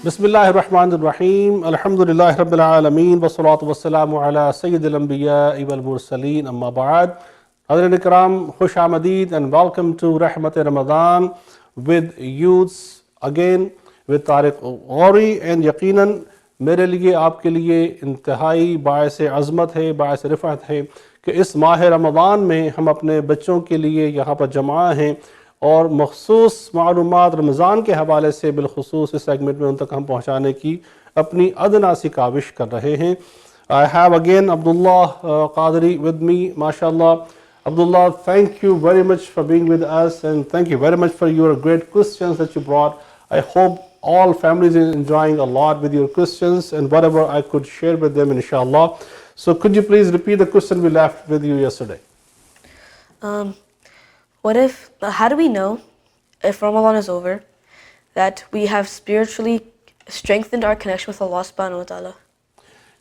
बिस्मिल्लाहिर्रहमानिर्रहीम अल्हम्दुलिल्लाहि रब्बिल आलमीन वस्सलातु वस्सलामु अला सय्यिदिल अंबिया'i वल मुरसलीन अम्मा बाद। हज़रात इकराम खुश आमदीद and welcome to Rehmat Ramadan with youths again with Tariq Gauri and यकीनन मेरे लिए आपके लिए इंतहाई बायस अज़मत है, बायस रिफ़अत है कि इस माह रमज़ान में हम अपने बच्चों के लिए यहाँ पर जमा हैं और मख़सूस मालूमात रमज़ान के हवाले से बिलखुसूस इस सेगमेंट में उन तक हम पहुँचाने की अपनी अदना सी काविश कर रहे हैं। I have again Abdullah Qadri with me, mashallah. Abdullah, thank you very much for being with us and thank you very much for your great questions that you brought. I hope all families are enjoying a lot with your questions and whatever I could share with them, inshallah. So could you please repeat the question we left with you yesterday? How do we know if Ramadan is over that we have spiritually strengthened our connection with Allah subhanahu wa ta'ala?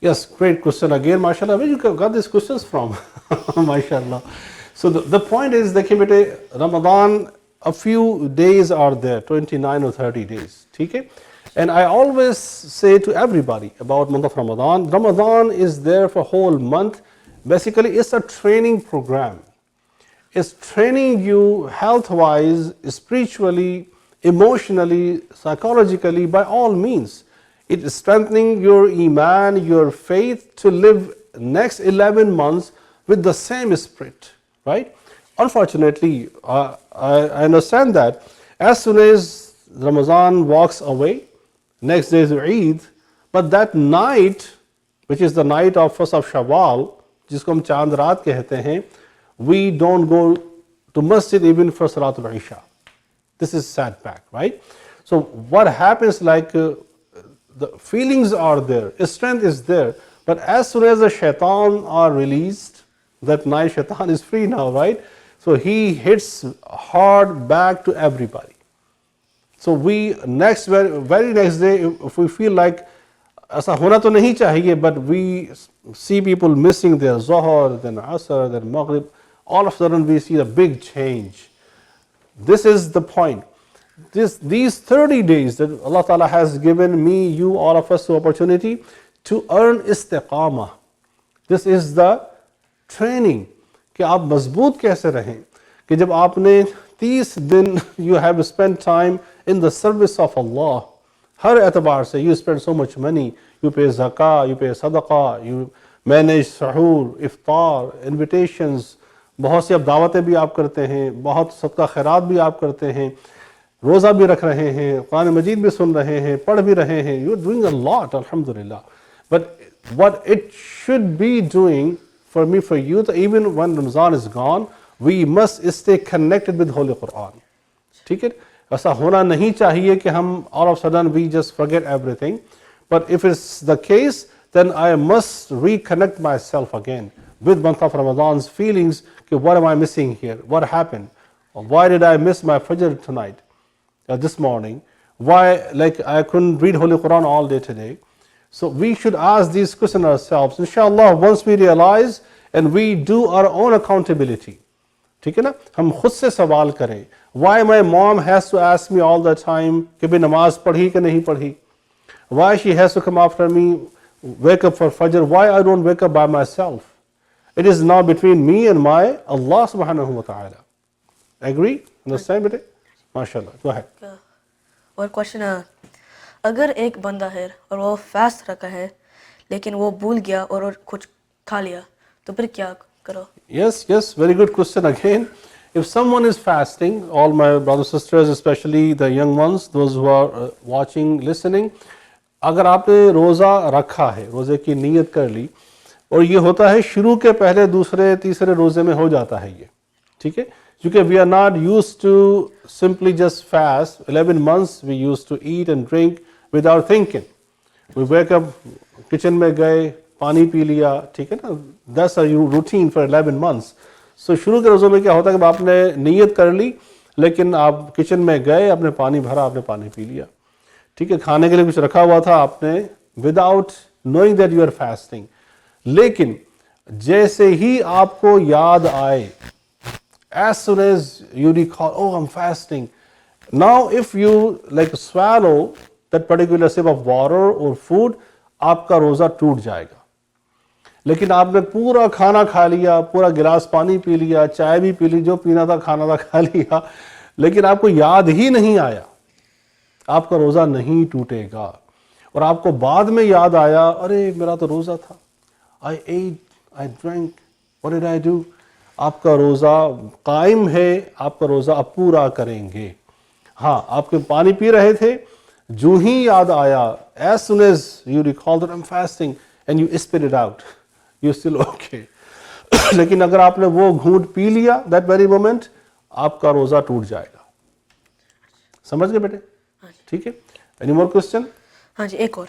Yes, great question again, mashallah. Where you got these questions from? Mashallah. So the point is that Ramadan, a few days are there, 29 or 30 days. Okay? And I always say to everybody about month of Ramadan, Ramadan is there for a whole month. Basically, it's a training program. It's training you health-wise, spiritually, emotionally, psychologically, by all means. It is strengthening your iman, your faith to live next 11 months with the same spirit, right? Unfortunately, I understand that as soon as Ramazan walks away, next day is Eid, but that night, which is the night of 1st of Shawwal, जिसको हम चांद रात कहते हैं, we don't go to masjid even for Salatul Isha. This is setback, right? So what happens, like the feelings are there, strength is there, but as soon as the shaitan are released, that night shaitan is free now, right? So he hits hard back to everybody. So we very next day, if we feel like ऐसा होना तो नहीं चाहिए, but we see people missing their Zohar, then Asr, then Maghrib, all of a sudden we see a big change. This is the point. These 30 days that Allah Ta'ala has given me, you, all of us the opportunity to earn istiqamah. This is the training कि आप मजबूत कैसे रहें, कि जब आपने 30 दिन you have spent time in the service of Allah, हर एतबार से you spend so much money, you pay zakah, you pay sadaqah, you manage सहूर, इफ्तार, invitations, बहुत सी अब दावतें भी आप करते हैं, बहुत सदका खैरात भी आप करते हैं, रोज़ा भी रख रहे हैं, कुरान मजीद भी सुन रहे हैं, पढ़ भी रहे हैं. You are doing a lot, alhamdulillah. But what it should be doing for me, for you, that even when Ramazan is gone, we must stay connected with Holy Quran. ठीक है? ऐसा होना नहीं चाहिए कि हम all of a sudden we just forget everything. But if it's the case, then I must reconnect myself again with month of Ramadan's feelings. Okay, what am I missing here? What happened? Why did I miss my Fajr tonight, this morning? Why, like, I couldn't read Holy Quran all day today? So we should ask these questions ourselves. Inshallah, once we realize and we do our own accountability. ठीक है ना? हम खुद से सवाल करें. Why my mom has to ask me all the time कि भी नमाज पढ़ी कि नहीं पढ़ी? Why she has to come after me, wake up for Fajr? Why I don't wake up by myself? It is now between me and my Allah subhanahu wa ta'ala. Agree? Understand बेटे? MashaAllah. Go ahead. और question, अगर एक बंदा है और वो fast रखा है लेकिन वो भूल गया और कुछ खा लिया तो फिर क्या करो? Yes, very good question again. If someone is fasting, all my brothers and sisters, especially the young ones, those who are watching, listening, अगर आपने रोज़ा रखा है, रोज़े की नीयत कर ली, और ये होता है शुरू के पहले दूसरे तीसरे रोज़े में हो जाता है ये, ठीक है? क्योंकि we are not used to simply just fast. 11 months we used to eat and drink without thinking. We wake up, kitchen में गए, पानी पी लिया, ठीक है ना? That's a routine for 11 months. So शुरू के रोज़ों में क्या होता है कि आपने नीयत कर ली, लेकिन आप किचन में गए, आपने पानी भरा, आपने पानी पी लिया, ठीक है? खाने के लिए कुछ रखा हुआ था आपने, without knowing that you are fasting. लेकिन जैसे ही आपको याद आए, as soon as you recall, oh, I'm fasting. Now if you like swallow that particular sip of water or food, आपका रोज़ा टूट जाएगा। लेकिन आपने पूरा खाना खा लिया, पूरा गिलास पानी पी लिया, चाय भी पी ली, जो पीना था खाना था खा लिया, लेकिन आपको याद ही नहीं आया, आपका रोज़ा नहीं टूटेगा। और आपको बाद में याद आया, अरे मेरा तो रोज़ा था, I ate, I drank, what did I do? आपका रोज़ा कायम है, आपका रोज़ा आप पूरा करेंगे। हाँ, आपके पानी पी रहे थे, जो ही याद आया, as soon as you recall that I'm fasting and you spit it out, you're still okay. लेकिन अगर आपने वो घूंट पी लिया that very moment, आपका रोज़ा टूट जाएगा। समझ गए बेटे? ठीक है? Any more question? हाँ जी, एक और।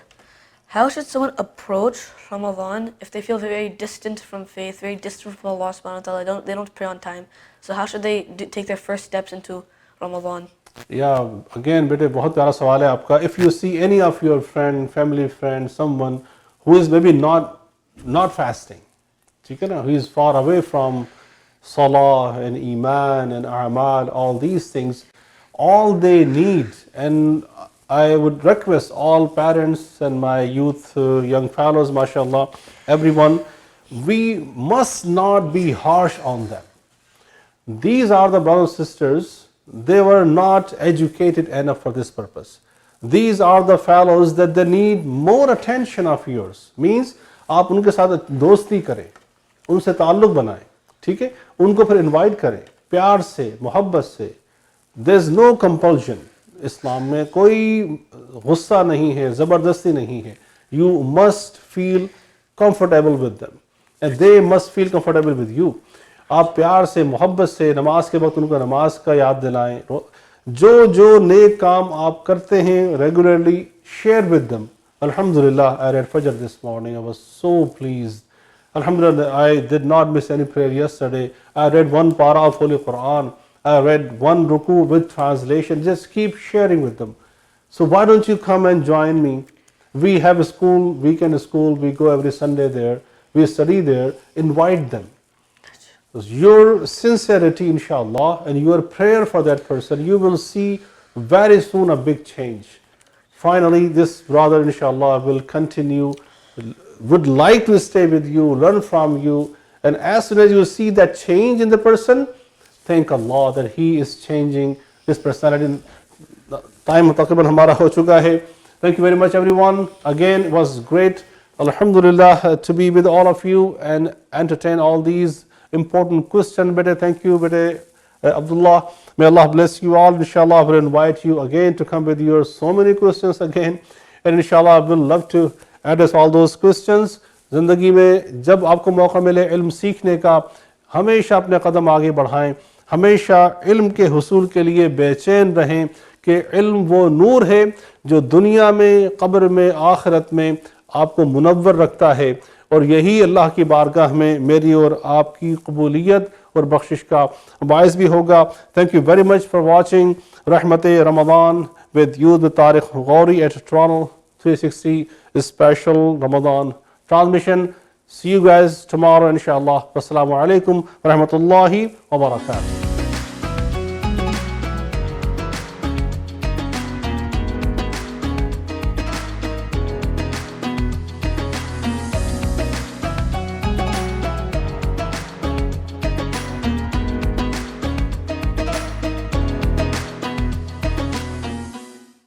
How should someone approach Ramadan if they feel very distant from faith, very distant from Allah subhanahu wa ta'ala, they don't pray on time? So how should they take their first steps into Ramadan? Yeah, again बेटे बहुत प्यारा सवाल है आपका। If you see any of your friend, family friend, someone who is maybe not fasting, ठीक है ना, who is far away from salah and iman and a'mal, all these things, all they need, and I would request all parents and my youth, young fellows, mashallah, everyone, we must not be harsh on them. These are the brothers and sisters, they were not educated enough for this purpose. These are the fellows that they need more attention of yours. Means आप उनके साथ दोस्ती करें, उनसे ताल्लुक़ बनाएं, ठीक है, उनको फिर इनवाइट करें प्यार से, मोहब्बत से। There is no compulsion. इस्लाम में कोई गुस्सा नहीं है, ज़बरदस्ती नहीं है। You must feel comfortable with them and they must feel comfortable with you. आप प्यार से, मोहब्बत से नमाज के वक्त उनको नमाज का याद दिलाएं। जो जो नेक काम आप करते हैं regularly, share with them. Alhamdulillah, I read Fajr this morning. I was so pleased. Alhamdulillah, I did not miss any prayer yesterday. I read one para of Holy Quran. I read one ruku with translation. Just keep sharing with them. So why don't you come and join me? We have a school, weekend school. We go every Sunday there. We study there. Invite them. Your sincerity, inshallah, and your prayer for that person, you will see very soon a big change. Finally, this brother, inshallah, will continue, would like to stay with you, learn from you, and as soon as you see that change in the person, thank Allah that he is changing this personality. Time taqriban hamara ho chuka hai. Thank you very much, everyone. Again, it was great, alhamdulillah, to be with all of you and entertain all these important questions. Bete, thank you, bete, Abdullah. May Allah bless you all. Inshallah, I will invite you again to come with your so many questions again. And inshallah, I will love to address all those questions. ज़िंदगी में जब आपको मौका मिले इल्म सीखने का, हमेशा अपने कदम आगे बढ़ाएं, हमेशा इल्म के हुसूल के लिए बेचैन रहें कि इल्म वो नूर है जो दुनिया में, कब्र में, आखिरत में आपको मुनव्वर रखता है, और यही अल्लाह की बारगाह में मेरी और आपकी कबूलियत और बख्शिश का बायस भी होगा। Thank you very much for watching Rahmat Ramzan with you Tariq Gauri at Toronto 360 special Ramzan transmission. See you guys tomorrow, inshallah. Wassalamu alaikum wa rahmatullahi wa barakatuh.